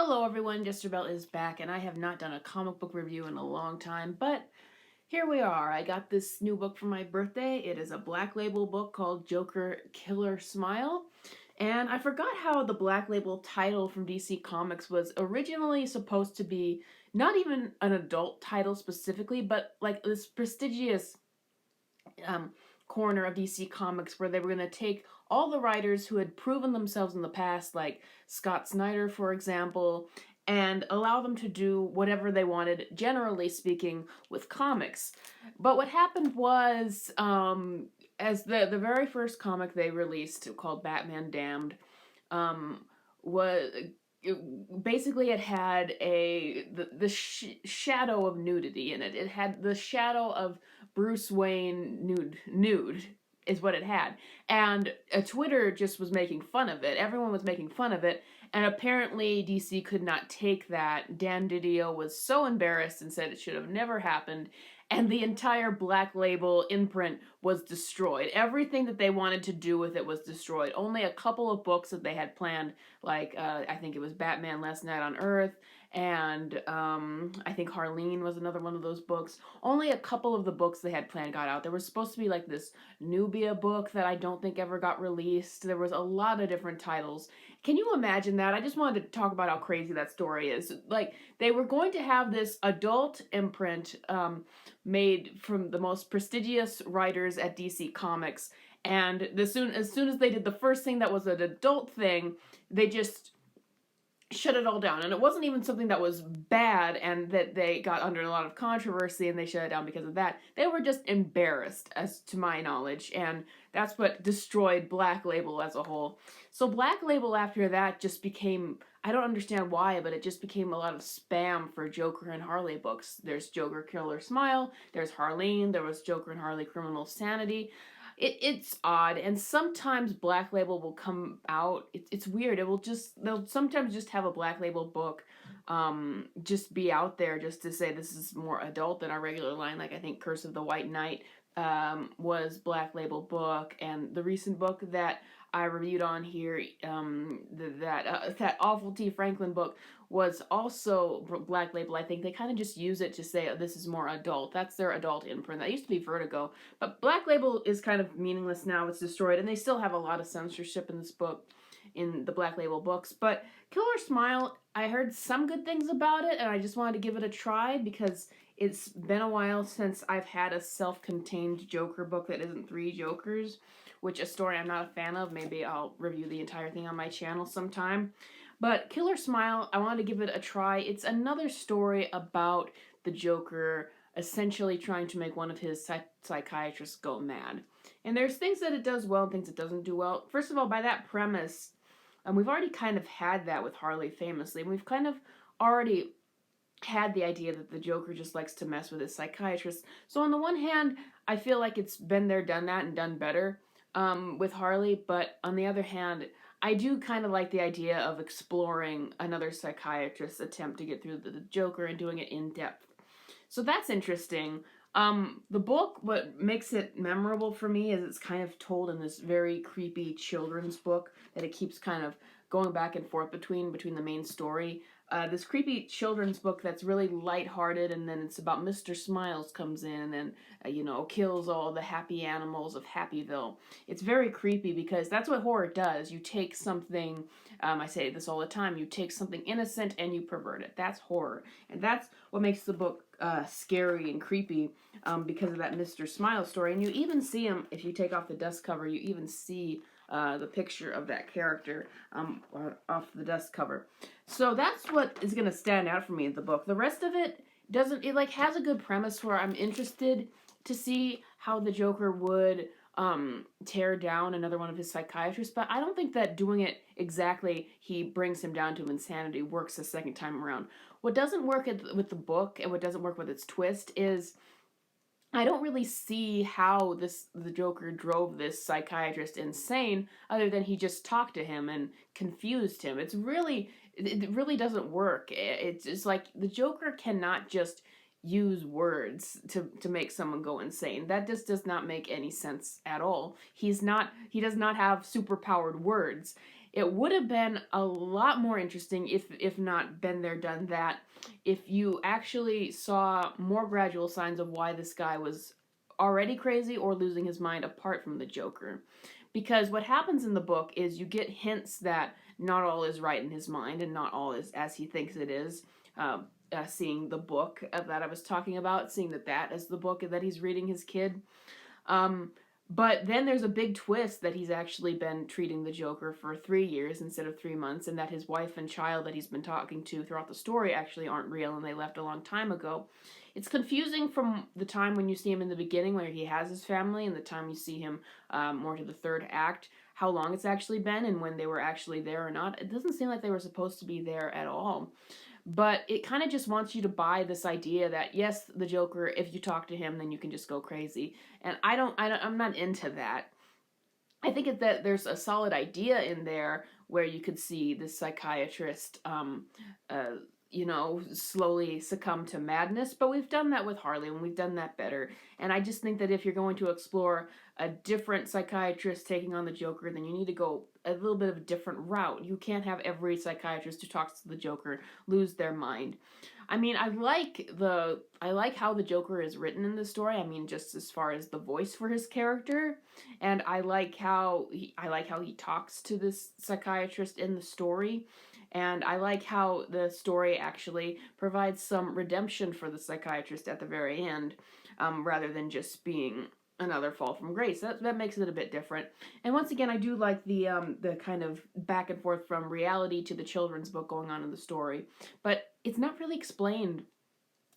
Hello everyone, Bell is back, and I have not done a comic book review in a long time, but here we are. I got this new book for my birthday. It is a Black Label book called Joker Killer Smile, and I forgot how the Black Label title from DC Comics was originally supposed to be not even an adult title specifically, but like this prestigious um, corner of DC Comics where they were going to take all the writers who had proven themselves in the past, like Scott Snyder, for example, and allow them to do whatever they wanted, generally speaking, with comics. But what happened was, as the very first comic they released called Batman Damned, um, was basically it had shadow of nudity in it. It had the shadow of Bruce Wayne nude is what it had, and Twitter just was making fun of it. Everyone was making fun of it, and apparently DC could not take that. Dan Didio was so embarrassed and said it should have never happened, and the entire Black Label imprint was destroyed. Everything that they wanted to do with it was destroyed. Only a couple of books that they had planned, like I think it was Batman Last Night on Earth, and I think Harleen was another one of those books. Only a couple of the books they had planned got out. There was supposed to be like this Nubia book that I don't think ever got released. There was a lot of different titles. Can you imagine that? I just wanted to talk about how crazy that story is. Like, they were going to have this adult imprint made from the most prestigious writers at DC Comics, and as soon as they did the first thing that was an adult thing, they just shut it all down. And it wasn't even something that was bad and that they got under a lot of controversy and they shut it down because of that. They were just embarrassed, as to my knowledge, and that's what destroyed Black Label as a whole. So Black Label after that just became, I don't understand why, but it just became a lot of spam for Joker and Harley books. There's Joker Killer Smile, there's Harleen, there was Joker and Harley Criminal Sanity. It's odd, and sometimes Black Label will come out. It's weird. They'll sometimes just have a Black Label book, just be out there just to say this is more adult than our regular line. Like I think Curse of the White Knight, was Black Label book, and the recent book that I reviewed on here, that awful T. Franklin book was also Black Label. I think they kind of just use it to say, oh, this is more adult. That's their adult imprint. That used to be Vertigo, but Black Label is kind of meaningless now. It's destroyed, and they still have a lot of censorship in this book, in the Black Label books. But Killer Smile, I heard some good things about it, and I just wanted to give it a try because it's been a while since I've had a self-contained Joker book that isn't three Jokers, which a story I'm not a fan of. Maybe I'll review the entire thing on my channel sometime. But Killer Smile, I wanted to give it a try. It's another story about the Joker essentially trying to make one of his psychiatrists go mad. And there's things that it does well and things it doesn't do well. First of all, by that premise, we've already kind of had that with Harley famously. We've kind of already had the idea that the Joker just likes to mess with his psychiatrist. So on the one hand, I feel like it's been there, done that, and done better with Harley. But on the other hand, I do kind of like the idea of exploring another psychiatrist's attempt to get through the Joker and doing it in depth. So that's interesting. The book, what makes it memorable for me is it's kind of told in this very creepy children's book that it keeps kind of going back and forth between the main story. This creepy children's book that's really lighthearted, and then it's about Mr. Smiles comes in and, kills all the happy animals of Happyville. It's very creepy because that's what horror does. You take something, I say this all the time, you take something innocent and you pervert it. That's horror. And that's what makes the book scary and creepy, because of that Mr. Smiles story. And you even see him, if you take off the dust cover, you even see the picture of that character off the dust cover. So that's what is going to stand out for me in the book. The rest of it doesn't, it like has a good premise where I'm interested to see how the Joker would tear down another one of his psychiatrists, but I don't think that doing it exactly, he brings him down to insanity, works the second time around. What doesn't work with the book and what doesn't work with its twist is I don't really see how the Joker drove this psychiatrist insane, other than he just talked to him and confused him. It really doesn't work. It's just like the Joker cannot just use words to make someone go insane. That just does not make any sense at all. He does not have superpowered words. it would have been a lot more interesting if not been there done that, if you actually saw more gradual signs of why this guy was already crazy or losing his mind apart from the Joker. Because what happens in the book is you get hints that not all is right in his mind and not all is as he thinks it is. Seeing the book that I was talking about, seeing that is the book that he's reading his kid. Um, but then there's a big twist that he's actually been treating the Joker for 3 years instead of 3 months, and that his wife and child that he's been talking to throughout the story actually aren't real and they left a long time ago. It's confusing from the time when you see him in the beginning, where he has his family, and the time you see him more to the third act, how long it's actually been and when they were actually there or not. It doesn't seem like they were supposed to be there at all. But it kind of just wants you to buy this idea that yes, the Joker, if you talk to him, then you can just go crazy. And I'm not into that. I think that there's a solid idea in there where you could see the psychiatrist, uh, slowly succumb to madness. But we've done that with Harley, and we've done that better. And I just think that if you're going to explore a different psychiatrist taking on the Joker, then you need to go a little bit of a different route. You can't have every psychiatrist who talks to the Joker lose their mind. I mean, I like how the Joker is written in the story. I mean, just as far as the voice for his character, and I like how he talks to this psychiatrist in the story, and I like how the story actually provides some redemption for the psychiatrist at the very end, rather than just being another fall from grace. That makes it a bit different. And once again, I do like the kind of back and forth from reality to the children's book going on in the story, but it's not really explained.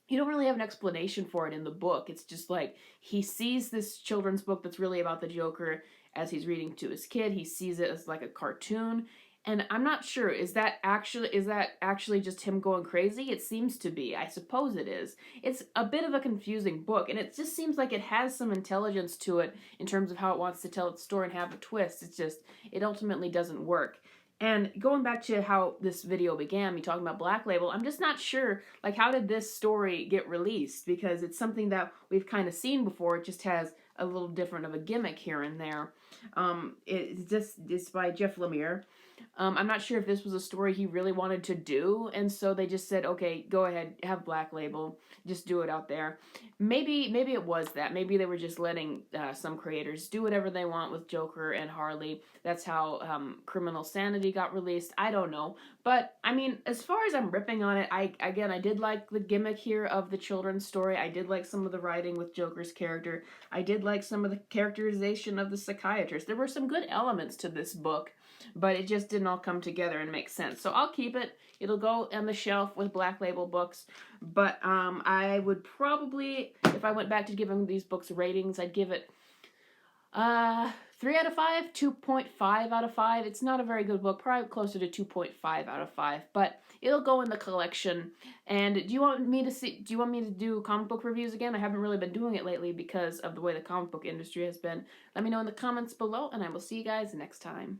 You don't really have an explanation for it in the book. It's just like he sees this children's book that's really about the Joker as he's reading to his kid. He sees it as like a cartoon. And I'm not sure, is that actually just him going crazy? It seems to be. I suppose it is. It's a bit of a confusing book, and it just seems like it has some intelligence to it in terms of how it wants to tell its story and have a twist. It's just it ultimately doesn't work. And going back to how this video began, me talking about Black Label, I'm just not sure, like, how did this story get released? Because it's something that we've kind of seen before. It just has a little different of a gimmick here and there. It's by Jeff Lemire. I'm not sure if this was a story he really wanted to do, and so they just said, okay, go ahead, have Black Label, just do it out there. Maybe it was that. Maybe they were just letting some creators do whatever they want with Joker and Harley. That's how Criminal Sanity got released. I don't know. But, I mean, as far as I'm ripping on it, I did like the gimmick here of the children's story. I did like some of the writing with Joker's character. I did like some of the characterization of the psychiatrist. There were some good elements to this book, but it just didn't all come together and make sense. So I'll keep it. It'll go on the shelf with Black Label books. But I would probably, if I went back to giving these books ratings, I'd give it 3 out of 5, 2.5 out of 5. It's not a very good book, probably closer to 2.5 out of 5, but it'll go in the collection. And do you want me to do comic book reviews again? I haven't really been doing it lately because of the way the comic book industry has been. Let me know in the comments below, and I will see you guys next time.